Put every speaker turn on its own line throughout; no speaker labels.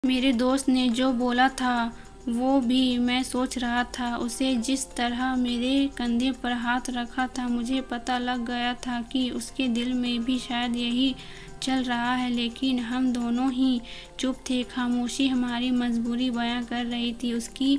मेरे दोस्त ने जो बोला था वो भी मैं सोच रहा था। उसे जिस तरह मेरे कंधे पर हाथ रखा था, मुझे पता लग गया था कि उसके दिल में भी शायद यही चल रहा है। लेकिन हम दोनों ही चुप थे। खामोशी हमारी मजबूरी बयां कर रही थी। उसकी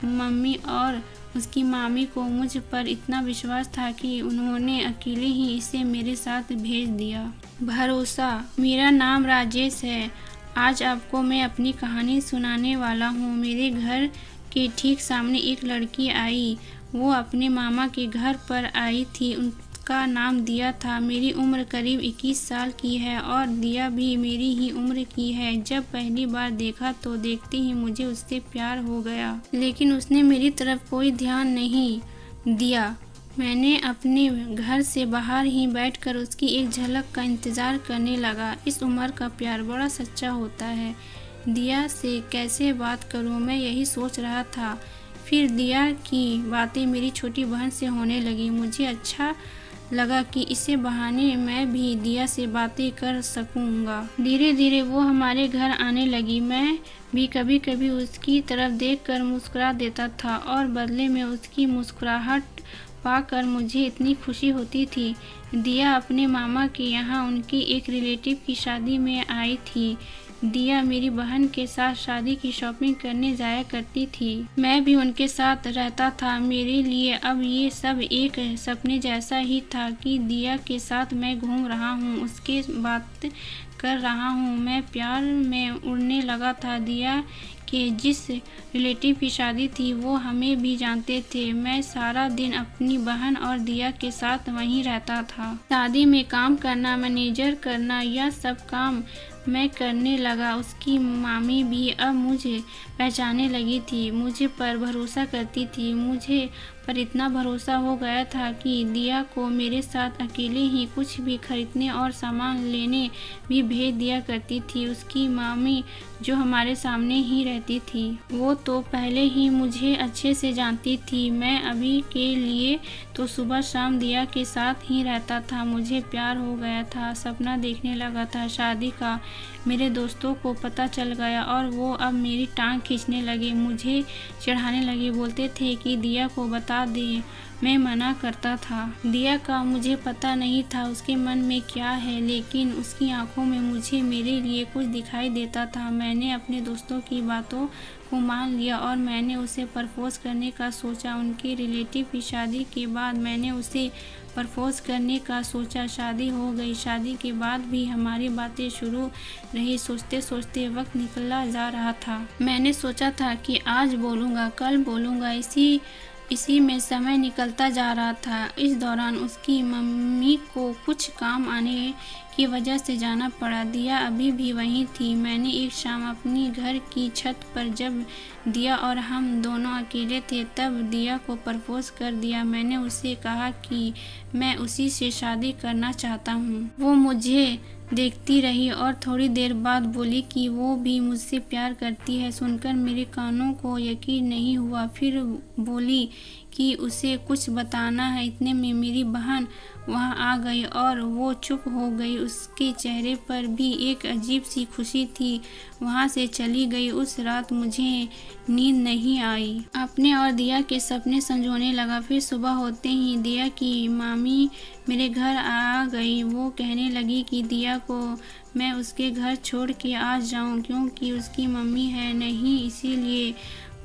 मम्मी और उसकी मामी को मुझ पर इतना विश्वास था कि उन्होंने अकेले ही इसे मेरे साथ भेज दिया। भरोसा। मेरा नाम राजेश है। आज आपको मैं अपनी कहानी सुनाने वाला हूँ। मेरे घर के ठीक सामने एक लड़की आई। वो अपने मामा के घर पर आई थी। उनका नाम दिया था। मेरी उम्र करीब 21 साल की है और दिया भी मेरी ही उम्र की है। जब पहली बार देखा तो देखते ही मुझे उससे प्यार हो गया, लेकिन उसने मेरी तरफ कोई ध्यान नहीं दिया। मैंने अपने घर से बाहर ही बैठकर उसकी एक झलक का इंतज़ार करने लगा। इस उम्र का प्यार बड़ा सच्चा होता है। दिया से कैसे बात करूं, मैं यही सोच रहा था। फिर दिया की बातें मेरी छोटी बहन से होने लगी। मुझे अच्छा लगा कि इसे बहाने मैं भी दिया से बातें कर सकूंगा। धीरे धीरे वो हमारे घर आने लगी। मैं भी कभी कभी उसकी तरफ देखकर मुस्कुरा देता था और बदले में उसकी मुस्कुराहट पाकर मुझे इतनी खुशी होती थी। दिया अपने मामा के यहाँ उनकी एक रिलेटिव की शादी में आई थी। दिया मेरी बहन के साथ शादी की शॉपिंग करने जाया करती थी। मैं भी उनके साथ रहता था। मेरे लिए अब ये सब एक सपने जैसा ही था कि दिया के साथ मैं घूम रहा हूँ, उसके बात कर रहा हूँ। मैं प्यार में उड़ने लगा था। दिया के जिस रिलेटिव की शादी थी वो हमें भी जानते थे। मैं सारा दिन अपनी बहन और दिया के साथ वहीं रहता था। शादी में काम करना, मैनेजर करना, यह सब काम मैं करने लगा। उसकी मामी भी अब मुझे पहचानने लगी थी, मुझे पर भरोसा करती थी। मुझे पर इतना भरोसा हो गया था कि दिया को मेरे साथ अकेले ही कुछ भी खरीदने और सामान लेने भी भेज दिया करती थी। उसकी मामी जो हमारे सामने ही रहती थी, वो तो पहले ही मुझे अच्छे से जानती थी। मैं अभी के लिए तो सुबह शाम दिया के साथ ही रहता था। मुझे प्यार हो गया था, सपना देखने लगा था शादी का। मेरे दोस्तों को पता चल गया और वो अब मेरी टांग खींचने लगे, मुझे चढ़ाने लगे। बोलते थे कि दिया को बता दे। मैं मना करता था। दिया का मुझे पता नहीं था उसके मन में क्या है, लेकिन उसकी आंखों में मुझे मेरे लिए कुछ दिखाई देता था। मैंने अपने दोस्तों की बातों को मान लिया और मैंने उसे प्रपोज करने का सोचा। उनके रिलेटिव की शादी के बाद मैंने उसे प्रपोज करने का सोचा। शादी हो गई। शादी के बाद भी हमारी बातें शुरू रही। सोचते सोचते वक्त निकला जा रहा था। मैंने सोचा था कि आज बोलूँगा, कल बोलूँगा, इसी में समय निकलता जा रहा था। इस दौरान उसकी मम्मी को कुछ काम आने की वजह से जाना पड़ा। दिया अभी भी वहीं थी। मैंने एक शाम अपनी घर की छत पर, जब दिया और हम दोनों अकेले थे, तब दिया को प्रपोज कर दिया। मैंने उसे कहा कि मैं उसी से शादी करना चाहता हूँ। वो मुझे देखती रही और थोड़ी देर बाद बोली कि वो भी मुझसे प्यार करती है। सुनकर मेरे कानों को यकीन नहीं हुआ। फिर बोली कि उसे कुछ बताना है। इतने में मेरी बहन वहाँ आ गई और वो चुप हो गई। उसके चेहरे पर भी एक अजीब सी खुशी थी। वहाँ से चली गई। उस रात मुझे नींद नहीं आई। अपने और दिया के सपने संजोने लगा। फिर सुबह होते ही दिया की मामी मेरे घर आ गई। वो कहने लगी कि दिया को मैं उसके घर छोड़ के आ जाऊं, क्योंकि उसकी मम्मी है नहीं, इसीलिए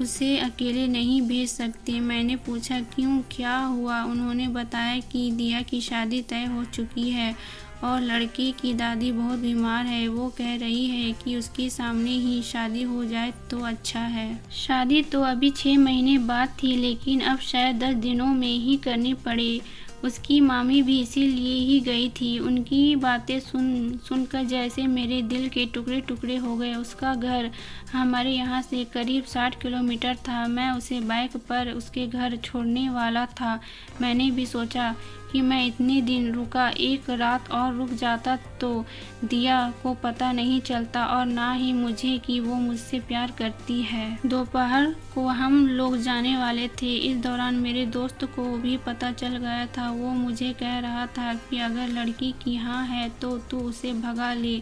उसे अकेले नहीं भेज सकते। मैंने पूछा क्यों, क्या हुआ? उन्होंने बताया कि दिया की शादी तय हो चुकी है और लड़के की दादी बहुत बीमार है। वो कह रही है कि उसके सामने ही शादी हो जाए तो अच्छा है। शादी तो अभी 6 महीने बाद थी, लेकिन अब शायद 10 दिनों में ही करनी पड़े। उसकी मामी भी इसीलिए ही गई थी। उनकी बातें सुनकर जैसे मेरे दिल के टुकड़े टुकड़े हो गए। उसका घर हमारे यहाँ से करीब 60 किलोमीटर था। मैं उसे बाइक पर उसके घर छोड़ने वाला था। मैंने भी सोचा कि मैं इतने दिन रुका, एक रात और रुक जाता तो दिया को पता नहीं चलता और ना ही मुझे कि वो मुझसे प्यार करती है। दोपहर को हम लोग जाने वाले थे। इस दौरान मेरे दोस्त को भी पता चल गया था। वो मुझे कह रहा था कि अगर लड़की की हाँ है तो तू उसे भगा ले।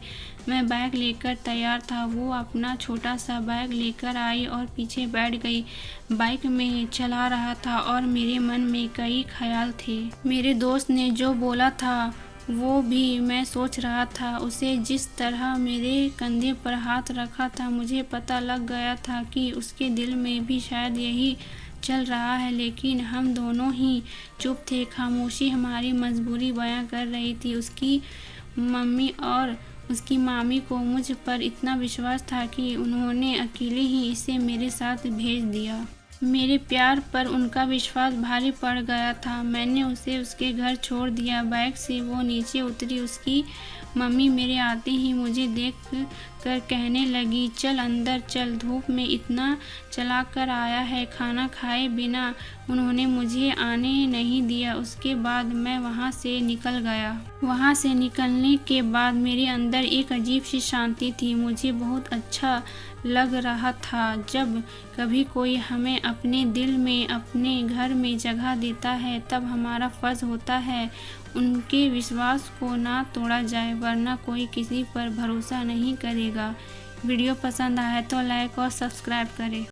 मैं बैग लेकर तैयार था। वो अपना छोटा सा बैग लेकर आई और पीछे बैठ गई। बाइक में चला रहा था और मेरे मन में कई ख्याल थे। मेरे दोस्त ने जो बोला था वो भी मैं सोच रहा था। उसे जिस तरह मेरे कंधे पर हाथ रखा था, मुझे पता लग गया था कि उसके दिल में भी शायद यही चल रहा है। लेकिन हम दोनों ही चुप थे। खामोशी हमारी मजबूरी बयां कर रही थी। उसकी मम्मी और उसकी मामी को मुझ पर इतना विश्वास था कि उन्होंने अकेले ही इसे मेरे साथ भेज दिया। मेरे प्यार पर उनका विश्वास भारी पड़ गया था। मैंने उसे उसके घर छोड़ दिया। बाइक से वो नीचे उतरी। उसकी मम्मी मेरे आते ही मुझे देख कर कहने लगी, चल अंदर चल, धूप में इतना चला कर आया है। खाना खाए बिना उन्होंने मुझे आने नहीं दिया। उसके बाद मैं वहाँ से निकल गया। वहाँ से निकलने के बाद मेरे अंदर एक अजीब सी शांति थी। मुझे बहुत अच्छा लग रहा था। जब कभी कोई हमें अपने दिल में, अपने घर में जगह देता है, तब हमारा फर्ज होता है उनके विश्वास को ना तोड़ा जाए, वरना कोई किसी पर भरोसा नहीं करेगा। वीडियो पसंद आए तो लाइक और सब्सक्राइब करें।